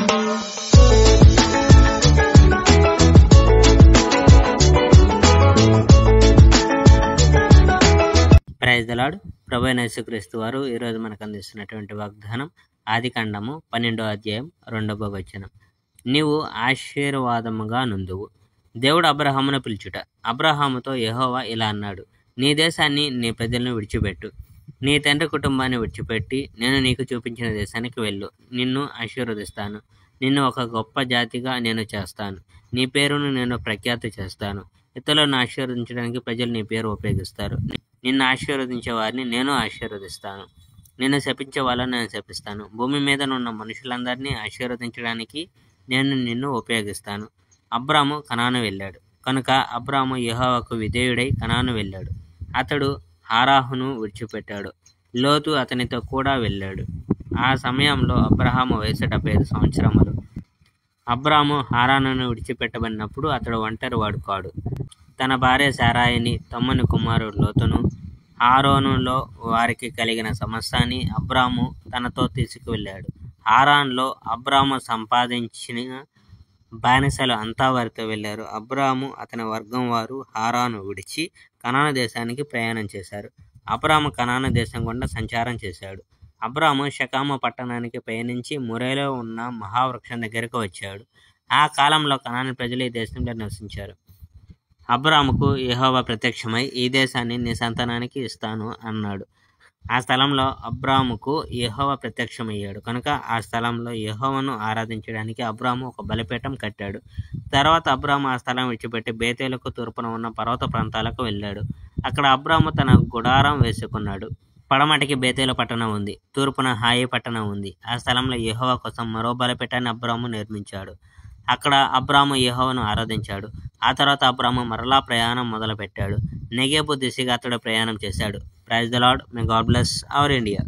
Praise the lord. ప్రభువైన యేసుక్రీస్తు వారు ఈరోజు మనకు అందిస్తున్నటువంటి వాగ్దానం ఆదికాండము 12వ అధ్యాయం 2వ వచనం. నీవు ఆశీర్వాదముగా నుందువు. దేవుడు అబ్రహామును పిలుచుట. అబ్రహాముతో యెహోవా ఇలా అన్నాడు, నీ దేశాన్ని, నీ ప్రజలను విడిచిపెట్టు, నీ తండ్రి కుటుంబాన్ని విడిచిపెట్టి నేను నీకు చూపించిన దేశానికి వెళ్ళు. నిన్ను ఆశీర్వదిస్తాను, నిన్ను ఒక గొప్ప జాతిగా నేను చేస్తాను, నీ పేరును నేను ప్రఖ్యాతి చేస్తాను. ఇతరులను ఆశీర్వదించడానికి ప్రజలు నీ పేరు ఉపయోగిస్తారు. నిన్ను ఆశీర్వదించే వారిని నేను ఆశీర్వదిస్తాను, నిన్ను శపించే వాళ్ళని నేను శపిస్తాను. భూమి మీద ఉన్న మనుషులందరినీ ఆశీర్వదించడానికి నేను నిన్ను ఉపయోగిస్తాను. అబ్రాము కనాను వెళ్ళాడు కనుక అబ్రాము యెహోవాకు విధేయుడై కనాను వెళ్ళాడు. అతడు హారాహును విడిచిపెట్టాడు, లోతు అతనితో కూడా వెళ్ళాడు. ఆ సమయంలో అబ్రహాము వయసు 75 సంవత్సరములు. అబ్రాము హారానును విడిచిపెట్టబడినప్పుడు అతడు ఒంటరి వాడు కాడు. తన భార్య శారాయిని, తమ్ముని కుమారుడు లోతును, హారానులో వారికి కలిగిన సమస్తాన్ని అబ్రాము తనతో తీసుకువెళ్ళాడు. హారాన్లో అబ్రాము సంపాదించిన బానిసలు అంతా వారితో వెళ్ళారు. అబ్రాము అతని వర్గం వారు హారాను విడిచి కనాను దేశానికి ప్రయాణం చేశారు. అబ్రాము కనాను దేశం గుండా సంచారం చేశాడు. అబ్రాము షెకెము పట్టణానికి పయనించి మొరేలో ఉన్న మహావృక్షం దగ్గరకు వచ్చాడు. ఆ కాలంలో కనాను ప్రజలు ఈ దేశంలో నివసించారు. అబ్రాముకు యెహోవా ప్రత్యక్షమై ఈ దేశాన్ని నీ సంతానానికి ఇస్తాను అన్నాడు. ఆ స్థలంలో అబ్రాముకు యెహోవా ప్రత్యక్షమయ్యాడు కనుక ఆ స్థలంలో యెహోవాను ఆరాధించడానికి అబ్రాము ఒక బలిపీఠం కట్టాడు. తర్వాత అబ్రాము ఆ స్థలం విడిచిపెట్టి బేతేలుకు తూర్పున ఉన్న పర్వత ప్రాంతాలకు వెళ్ళాడు. అక్కడ అబ్రాము తన గుడారం వేసుకున్నాడు. పడమటికి బేతేలు పట్టణం ఉంది, తూర్పున హాయి పట్టణం ఉంది. ఆ స్థలంలో యెహోవా కోసం మరో బలిపీఠాన్ని అబ్రాము నిర్మించాడు. అక్కడ అబ్రాము యెహోవాను ఆరాధించాడు. ఆ తర్వాత అబ్రాము మరలా ప్రయాణం మొదలుపెట్టాడు. నెగేబు దిశగా అతడు ప్రయాణం చేశాడు. Praise the lord. May god bless our India.